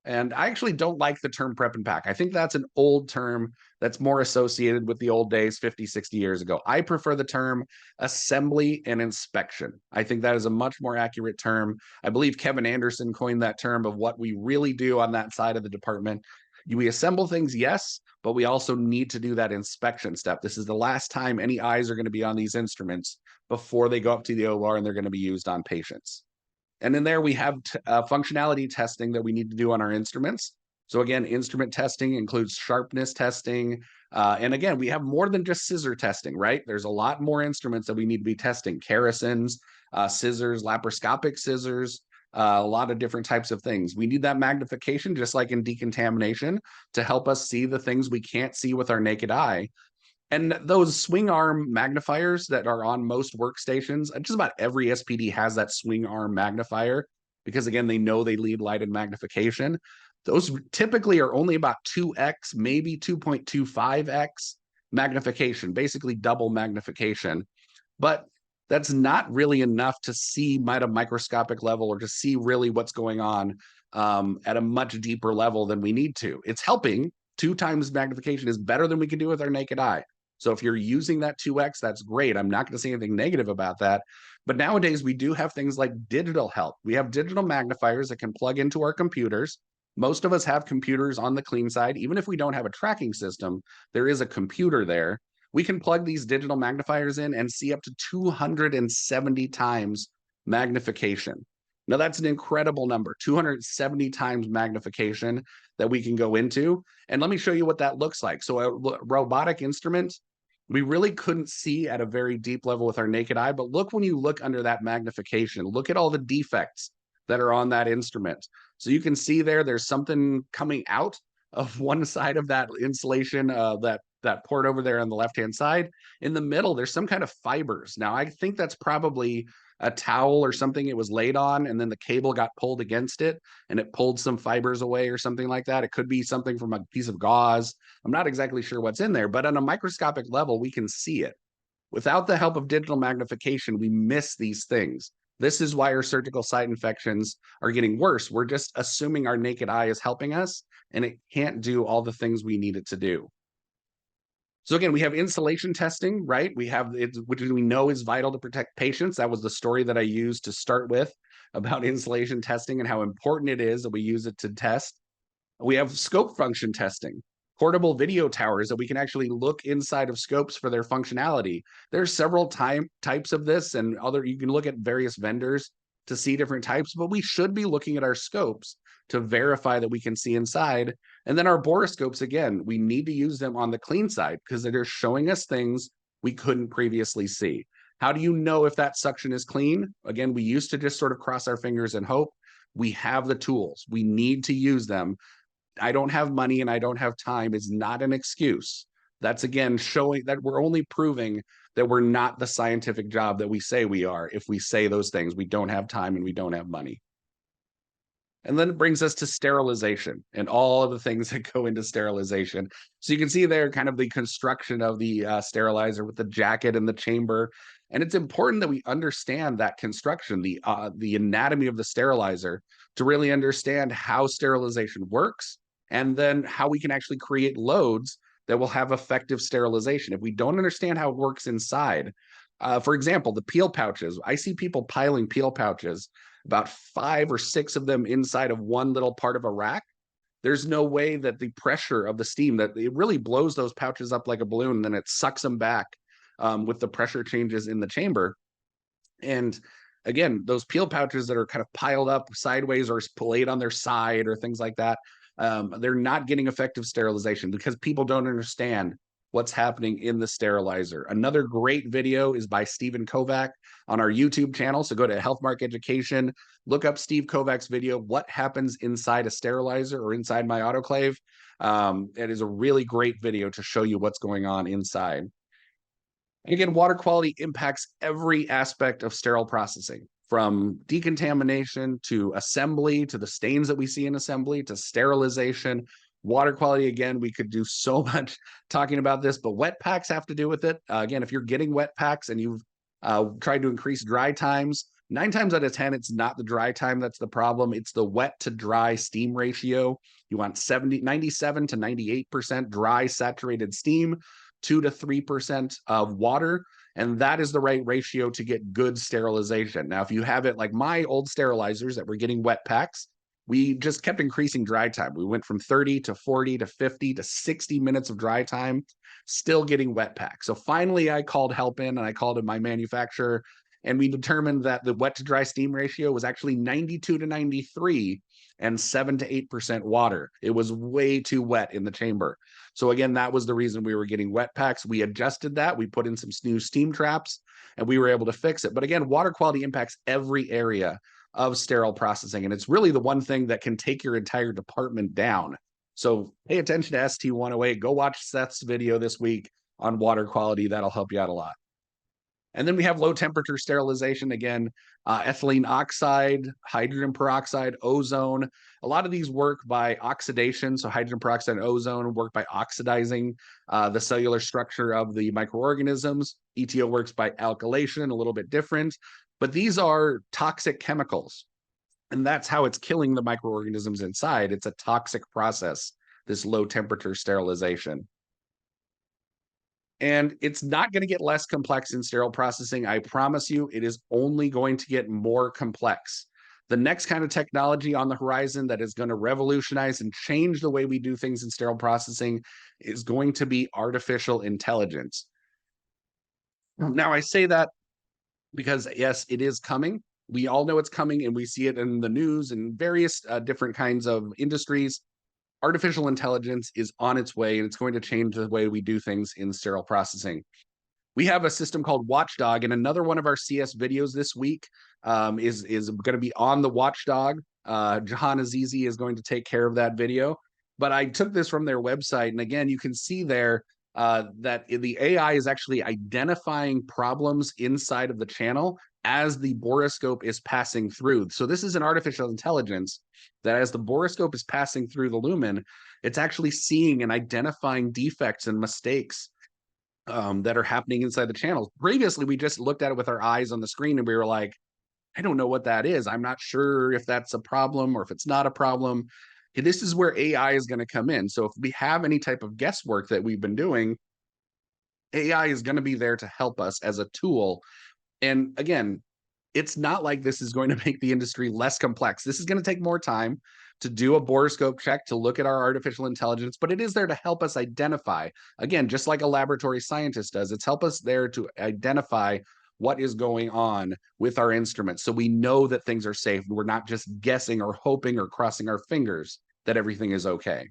And I actually don't like the term prep and pack. I think that's an old term that's more associated with the old days 50, 60 years ago. I prefer the term assembly and inspection. I think that is a much more accurate term. I believe Kevin Anderson coined that term of what we really do on that side of the department. We assemble things, yes, but we also need to do that inspection step. This is the last time any eyes are going to be on these instruments before they go up to the OR and they're going to be used on patients. And in there, we have functionality testing that we need to do on our instruments. So again, instrument testing includes sharpness testing. And again, we have more than just scissor testing, right? There's a lot more instruments that we need to be testing. Kerisins, scissors, laparoscopic scissors, a lot of different types of things. We need that magnification, just like in decontamination, to help us see the things we can't see with our naked eye. And those swing arm magnifiers that are on most workstations, just about every SPD has that swing arm magnifier because, again, they know they lead light in magnification. Those typically are only about 2x, maybe 2.25x magnification, basically double magnification. But that's not really enough to see at a microscopic level or to see really what's going on at a much deeper level than we need to. It's helping. 2 times magnification is better than we can do with our naked eye. So if you're using that 2x, that's great. I'm not going to say anything negative about that. But nowadays, we do have things like digital help. We have digital magnifiers that can plug into our computers. Most of us have computers on the clean side. Even if we don't have a tracking system, there is a computer there. We can plug these digital magnifiers in and see up to 270 times magnification. Now, that's an incredible number, 270 times magnification that we can go into. And let me show you what that looks like. So a robotic instrument, we really couldn't see at a very deep level with our naked eye, but look when you look under that magnification, look at all the defects that are on that instrument. So you can see there's something coming out of one side of that insulation, that port over there on the left-hand side. In the middle, there's some kind of fibers. Now, I think that's probably a towel or something it was laid on, and then the cable got pulled against it, and it pulled some fibers away or something like that. It could be something from a piece of gauze. I'm not exactly sure what's in there, but on a microscopic level, we can see it. Without the help of digital magnification, we miss these things. This is why our surgical site infections are getting worse. We're just assuming our naked eye is helping us, and it can't do all the things we need it to do. So again, we have insulation testing, right? We have it, which we know is vital to protect patients. That was the story that I used to start with about insulation testing and how important it is that we use it to test. We have scope function testing, portable video towers that we can actually look inside of scopes for their functionality. There's several types of this, and you can look at various vendors to see different types, but we should be looking at our scopes to verify that we can see inside. And then our borescopes, again, we need to use them on the clean side because they're showing us things we couldn't previously see. How do you know if that suction is clean? Again, we used to just sort of cross our fingers and hope. We have the tools. We need to use them. I don't have money and I don't have time is not an excuse. That's again showing that we're only proving that we're not the scientific job that we say we are if we say those things. We don't have time and we don't have money. And then it brings us to sterilization and all of the things that go into sterilization. So you can see there kind of the construction of the sterilizer with the jacket and the chamber. And it's important that we understand that construction, the anatomy of the sterilizer, to really understand how sterilization works and then how we can actually create loads that will have effective sterilization. If we don't understand how it works inside, for example, the peel pouches, I see people piling peel pouches, about 5 or 6 of them inside of one little part of a rack. There's no way that the pressure of the steam, that it really blows those pouches up like a balloon, and then it sucks them back with the pressure changes in the chamber. And again, those peel pouches that are kind of piled up sideways or laid on their side or things like that, they're not getting effective sterilization because people don't understand what's happening in the sterilizer. Another great video is by Stephen Kovac on our YouTube channel. So go to Healthmark Education, look up Steve Kovac's video, What Happens Inside a Sterilizer or Inside My Autoclave. It is a really great video to show you what's going on inside. And again, water quality impacts every aspect of sterile processing, from decontamination to assembly, to the stains that we see in assembly, to sterilization. Water quality, again, we could do so much talking about this, but wet packs have to do with it. Again, if you're getting wet packs and you've tried to increase dry times, 9 times out of 10, it's not the dry time that's the problem. It's the wet to dry steam ratio. You want 97 to 98% dry saturated steam, 2 to 3% of water, and that is the right ratio to get good sterilization. Now, if you have it like my old sterilizers that were getting wet packs, we just kept increasing dry time. We went from 30 to 40 to 50 to 60 minutes of dry time, still getting wet packs. So finally, I called help in and I called in my manufacturer, and we determined that the wet to dry steam ratio was actually 92 to 93 and 7 to 8% water. It was way too wet in the chamber. So again, that was the reason we were getting wet packs. We adjusted that. We put in some new steam traps and we were able to fix it. But again, water quality impacts every area of sterile processing. And it's really the one thing that can take your entire department down. So pay attention to ST108. Go watch Seth's video this week on water quality. That'll help you out a lot. And then we have low temperature sterilization. Again, ethylene oxide, hydrogen peroxide, ozone. A lot of these work by oxidation. So hydrogen peroxide and ozone work by oxidizing the cellular structure of the microorganisms. ETO works by alkylation, a little bit different. But these are toxic chemicals. And that's how it's killing the microorganisms inside. It's a toxic process, this low temperature sterilization. And it's not going to get less complex in sterile processing. I promise you, it is only going to get more complex. The next kind of technology on the horizon that is going to revolutionize and change the way we do things in sterile processing is going to be artificial intelligence. Now, I say that because, yes, it is coming. We all know it's coming, and we see it in the news and various different kinds of industries. Artificial intelligence is on its way, and it's going to change the way we do things in sterile processing. We have a system called Watchdog, and another one of our CS videos this week is going to be on the Watchdog. Jahan Azizi is going to take care of that video. But I took this from their website, and again, you can see there that the AI is actually identifying problems inside of the channel as the borescope is passing through. So this is an artificial intelligence that as the borescope is passing through the lumen, it's actually seeing and identifying defects and mistakes that are happening inside the channels. Previously, we just looked at it with our eyes on the screen and we were like, I don't know what that is. I'm not sure if that's a problem or if it's not a problem. This is where AI is going to come in. So if we have any type of guesswork that we've been doing, AI is going to be there to help us as a tool. And again, it's not like this is going to make the industry less complex. This is going to take more time to do a borescope check, to look at our artificial intelligence, but it is there to help us identify, again, just like a laboratory scientist does, it's help us there to identify what is going on with our instruments so we know that things are safe. We're not just guessing or hoping or crossing our fingers that everything is okay.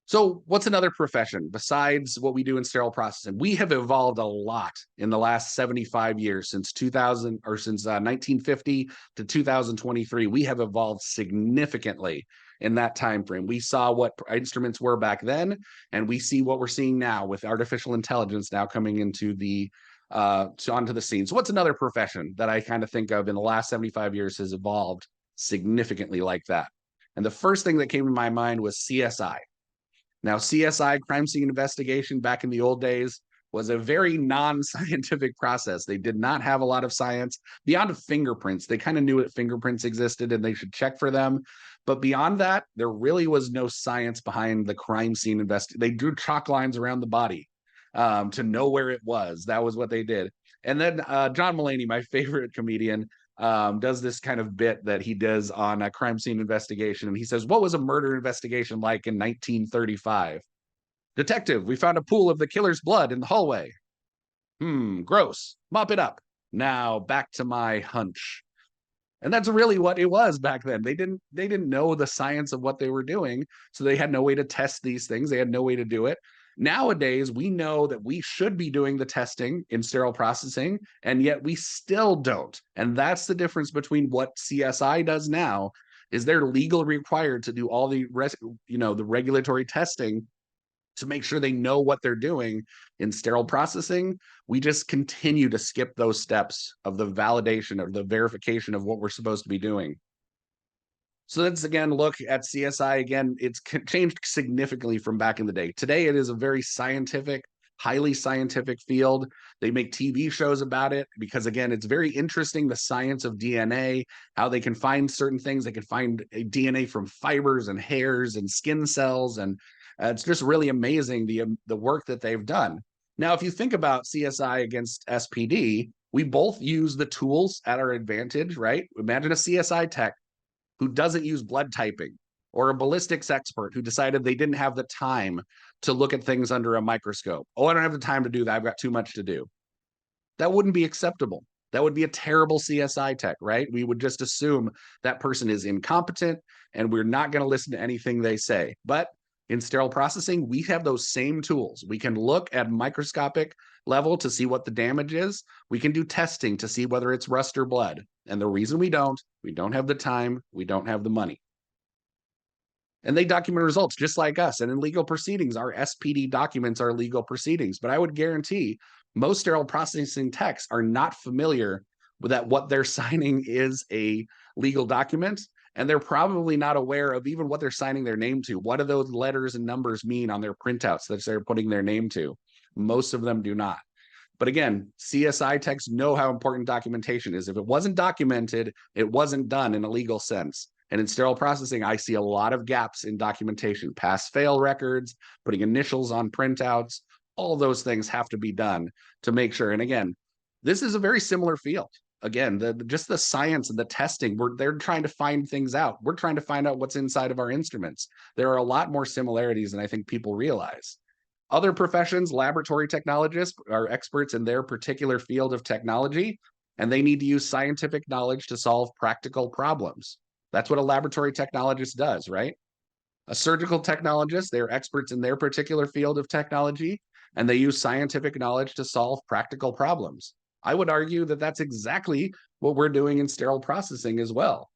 So what's another profession besides what we do in sterile processing? We have evolved a lot in the last 75 years, since 2000 or since 1950 to 2023. We have evolved significantly in that time frame. We saw what instruments were back then, and we see what we're seeing now with artificial intelligence now coming into the onto the scene. So what's another profession that I kind of think of in the last 75 years has evolved significantly like that? And the first thing that came to my mind was CSI. Now, CSI, crime scene investigation, back in the old days, was a very non-scientific process. They did not have a lot of science beyond fingerprints. They kind of knew that fingerprints existed and they should check for them. But beyond that, there really was no science behind the crime scene investigation. They drew chalk lines around the body to know where it was. That was what they did. And then John Mulaney, my favorite comedian, does this kind of bit that he does on a crime scene investigation. And he says, what was a murder investigation like in 1935? Detective, we found a pool of the killer's blood in the hallway. Gross. Mop it up. Now back to my hunch. And that's really what it was back then. They didn't know the science of what they were doing, so they had no way to test these things. They had no way to do it. Nowadays, we know that we should be doing the testing in sterile processing, and yet we still don't. And that's the difference between what CSI does now, is they're legally required to do all the the regulatory testing to make sure they know what they're doing. In sterile processing, we just continue to skip those steps of the validation or the verification of what we're supposed to be doing. So let's again look at CSI again. It's changed significantly from back in the day. Today, it is a very scientific, highly scientific field. They make TV shows about it because, again, it's very interesting, the science of DNA, how they can find certain things. They can find DNA from fibers and hairs and skin cells, and it's just really amazing the work that they've done. Now, if you think about CSI against SPD, we both use the tools at our advantage, right? Imagine a CSI tech who doesn't use blood typing, or a ballistics expert who decided they didn't have the time to look at things under a microscope. Oh, I don't have the time to do that. I've got too much to do. That wouldn't be acceptable. That would be a terrible CSI tech, right? We would just assume that person is incompetent and we're not going to listen to anything they say. But in sterile processing, we have those same tools. We can look at microscopic level to see what the damage is. We can do testing to see whether it's rust or blood. And the reason we don't have the time, we don't have the money. And they document results just like us. And in legal proceedings, our SPD documents are legal proceedings. But I would guarantee most sterile processing techs are not familiar with that what they're signing is a legal document. And they're probably not aware of even what they're signing their name to. What do those letters and numbers mean on their printouts that they're putting their name to? Most of them do not. But again, CSI techs know how important documentation is. If it wasn't documented, it wasn't done in a legal sense. And in sterile processing, I see a lot of gaps in documentation, pass-fail records, putting initials on printouts. All those things have to be done to make sure. And again, this is a very similar field. Again, just the science and the testing, they're trying to find things out. We're trying to find out what's inside of our instruments. There are a lot more similarities than I think people realize. Other professions, laboratory technologists, are experts in their particular field of technology, and they need to use scientific knowledge to solve practical problems. That's what a laboratory technologist does, right? A surgical technologist, they're experts in their particular field of technology, and they use scientific knowledge to solve practical problems. I would argue that that's exactly what we're doing in sterile processing as well.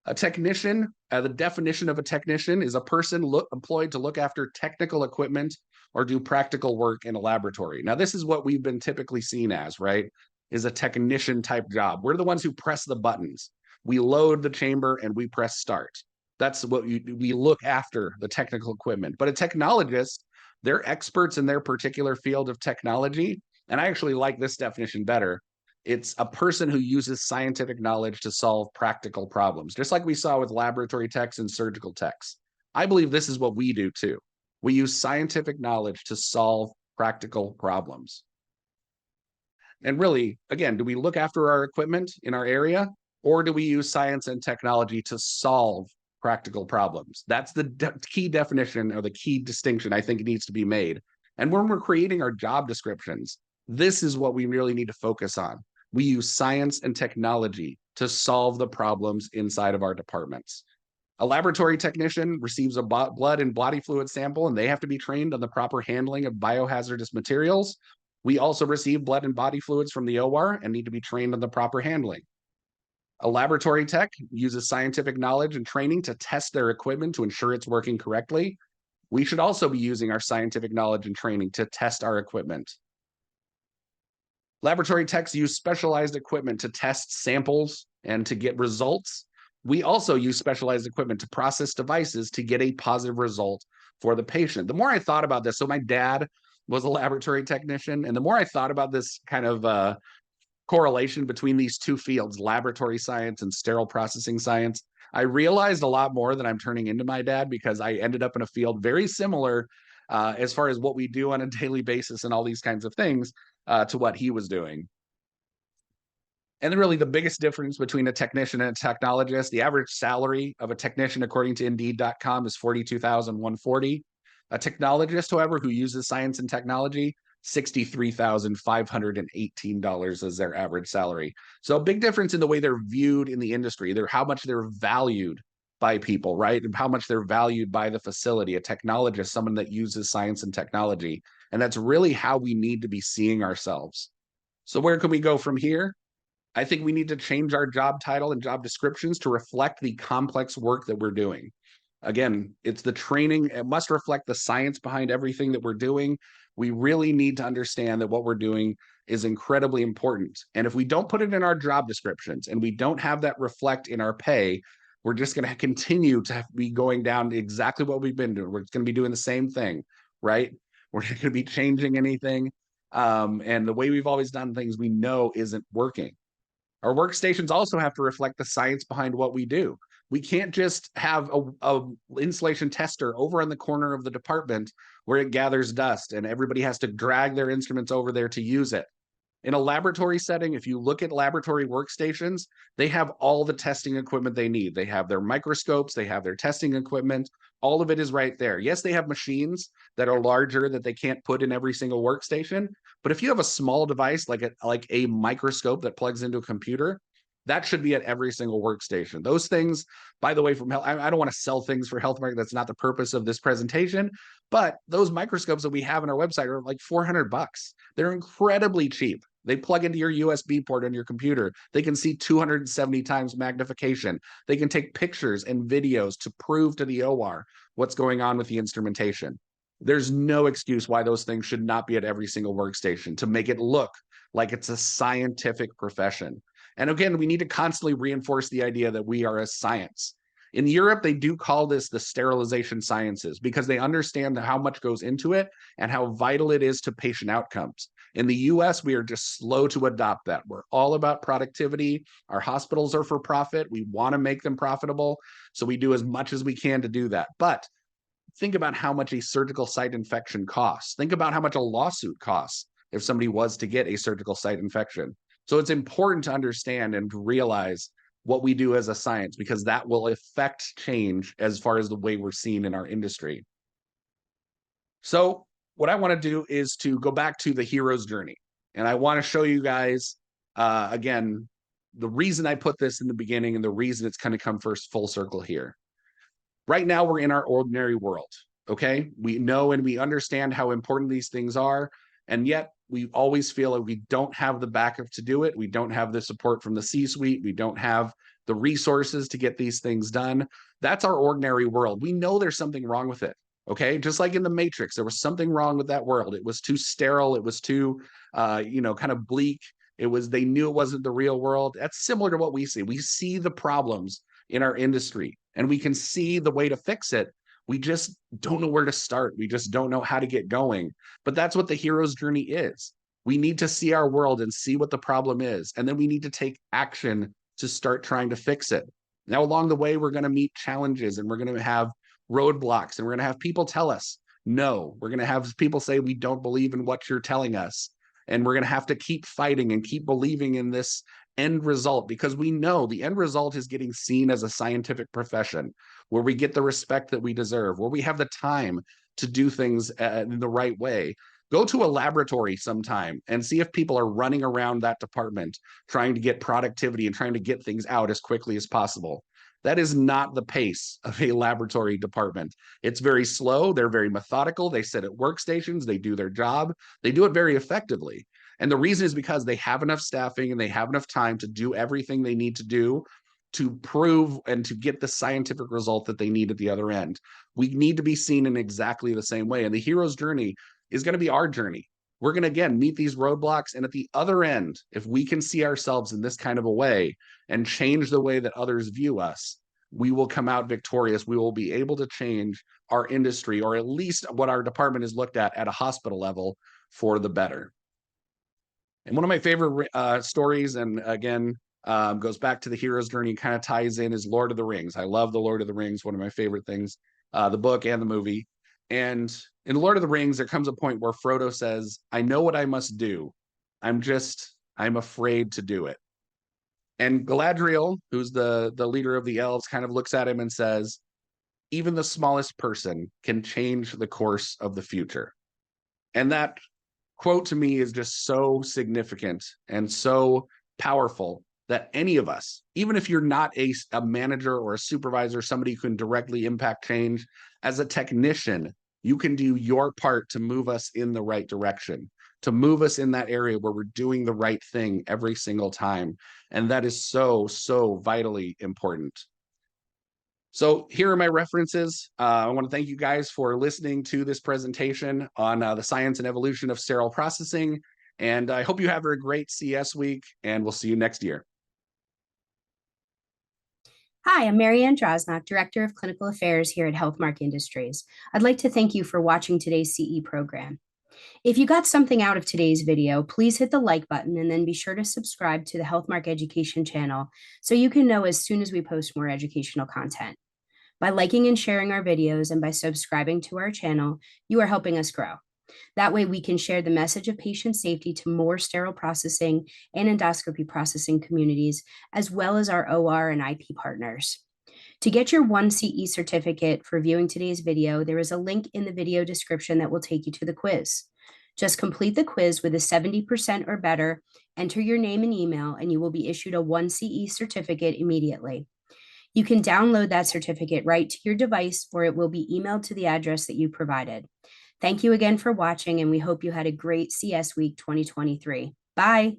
A technician, the definition of a technician is a person employed to look after technical equipment or do practical work in a laboratory. Now, this is what we've been typically seen as, right? Is a technician type job. We're the ones who press the buttons. We load the chamber and we press start. That's what we look after, the technical equipment. But a technologist, they're experts in their particular field of technology. And I actually like this definition better. It's a person who uses scientific knowledge to solve practical problems, just like we saw with laboratory techs and surgical techs. I believe this is what we do too. We use scientific knowledge to solve practical problems. And really, again, do we look after our equipment in our area, or do we use science and technology to solve practical problems? That's the key definition, or the key distinction I think needs to be made. And when we're creating our job descriptions, This is what we really need to focus on. We use science and technology to solve the problems inside of our departments. A laboratory technician receives a blood and body fluid sample, and they have to be trained on the proper handling of biohazardous materials. We also receive blood and body fluids from the OR and need to be trained on the proper handling. A laboratory tech uses scientific knowledge and training to test their equipment to ensure it's working correctly. We should also be using our scientific knowledge and training to test our equipment. Laboratory techs use specialized equipment to test samples and to get results. We also use specialized equipment to process devices to get a positive result for the patient. The more I thought about this, so my dad was a laboratory technician, and the more I thought about this kind of correlation between these two fields, laboratory science and sterile processing science, I realized a lot more that I'm turning into my dad, because I ended up in a field very similar as far as what we do on a daily basis and all these kinds of things to what he was doing. And really the biggest difference between a technician and a technologist, the average salary of a technician according to Indeed.com is $42,140. A technologist, however, who uses science and technology, $63,518 is their average salary. So a big difference in the way they're viewed in the industry, how much they're valued by people, right? And how much they're valued by the facility. A technologist, someone that uses science and technology. And that's really how we need to be seeing ourselves. So where can we go from here? I think we need to change our job title and job descriptions to reflect the complex work that we're doing. Again, it's the training. It must reflect the science behind everything that we're doing. We really need to understand that what we're doing is incredibly important. And if we don't put it in our job descriptions and we don't have that reflect in our pay, we're just going to continue to be going down to exactly what we've been doing. We're going to be doing the same thing, right? We're not going to be changing anything. And the way we've always done things, we know isn't working. Our workstations also have to reflect the science behind what we do. We can't just have a insulation tester over in the corner of the department where it gathers dust and everybody has to drag their instruments over there to use it. In a laboratory setting, if you look at laboratory workstations, they have all the testing equipment they need. They have their microscopes, they have their testing equipment. All of it is right there. Yes, they have machines that are larger that they can't put in every single workstation. But if you have a small device like a microscope that plugs into a computer, that should be at every single workstation. Those things, by the way, from health, I don't want to sell things for Healthmark. That's not the purpose of this presentation. But those microscopes that we have on our website are like $400. They're incredibly cheap. They plug into your USB port on your computer. They can see 270 times magnification. They can take pictures and videos to prove to the OR what's going on with the instrumentation. There's no excuse why those things should not be at every single workstation to make it look like it's a scientific profession. And again, we need to constantly reinforce the idea that we are a science. In Europe, they do call this the sterilization sciences because they understand how much goes into it and how vital it is to patient outcomes. In the US, we are just slow to adopt that. We're all about productivity. Our hospitals are for profit. We want to make them profitable. So we do as much as we can to do that. But think about how much a surgical site infection costs. Think about how much a lawsuit costs if somebody was to get a surgical site infection. So it's important to understand and to realize what we do as a science, because that will affect change as far as the way we're seen in our industry. So what I want to do is to go back to the hero's journey. And I want to show you guys, again, the reason I put this in the beginning and the reason it's going to come first full circle here. Right now, we're in our ordinary world, okay? We know and we understand how important these things are, and yet we always feel like we don't have the backup to do it. We don't have the support from the C-suite. We don't have the resources to get these things done. That's our ordinary world. We know there's something wrong with it, okay? Just like in the Matrix, there was something wrong with that world. It was too sterile. It was too, kind of bleak. They knew it wasn't the real world. That's similar to what we see. We see the problems in our industry and we can see the way to fix it. We just don't know where to start. We just don't know how to get going. But that's what the hero's journey is. We need to see our world and see what the problem is. And then we need to take action to start trying to fix it. Now, along the way, we're going to meet challenges and we're going to have roadblocks and we're going to have people tell us no. We're going to have people say we don't believe in what you're telling us. And we're going to have to keep fighting and keep believing in this end result, because we know the end result is getting seen as a scientific profession where we get the respect that we deserve, where we have the time to do things in the right way. Go to a laboratory sometime and see if people are running around that department trying to get productivity and trying to get things out as quickly as possible. That is not the pace of a laboratory department. It's very slow. They're very methodical. They sit at workstations. They do their job. They do it very effectively. And the reason is because they have enough staffing and they have enough time to do everything they need to do to prove and to get the scientific result that they need at the other end. We need to be seen in exactly the same way. And the hero's journey is going to be our journey. We're going to, again, meet these roadblocks. And at the other end, if we can see ourselves in this kind of a way and change the way that others view us, we will come out victorious. We will be able to change our industry, or at least what our department is looked at a hospital level, for the better. And one of my favorite stories, and again, goes back to the hero's journey, kind of ties in, is Lord of the Rings. I love the Lord of the Rings, one of my favorite things, the book and the movie. And in Lord of the Rings, there comes a point where Frodo says, I know what I must do. I'm afraid to do it. And Galadriel, who's the leader of the elves, kind of looks at him and says, even the smallest person can change the course of the future. And that quote to me is just so significant and so powerful that any of us, even if you're not a manager or a supervisor, somebody who can directly impact change, as a technician, you can do your part to move us in the right direction, to move us in that area where we're doing the right thing every single time. And that is so, so vitally important. So here are my references. I want to thank you guys for listening to this presentation on the science and evolution of sterile processing. And I hope you have a great CS week, and we'll see you next year. Hi, I'm Marianne Drosnock, Director of Clinical Affairs here at Healthmark Industries. I'd like to thank you for watching today's CE program. If you got something out of today's video, please hit the like button and then be sure to subscribe to the Healthmark Education channel so you can know as soon as we post more educational content. By liking and sharing our videos and by subscribing to our channel, you are helping us grow. That way we can share the message of patient safety to more sterile processing and endoscopy processing communities, as well as our OR and IP partners. To get your 1 CE certificate for viewing today's video, there is a link in the video description that will take you to the quiz. Just complete the quiz with a 70% or better, enter your name and email, and you will be issued a 1 CE certificate immediately. You can download that certificate right to your device, or it will be emailed to the address that you provided. Thank you again for watching, and we hope you had a great CS Week 2023. Bye.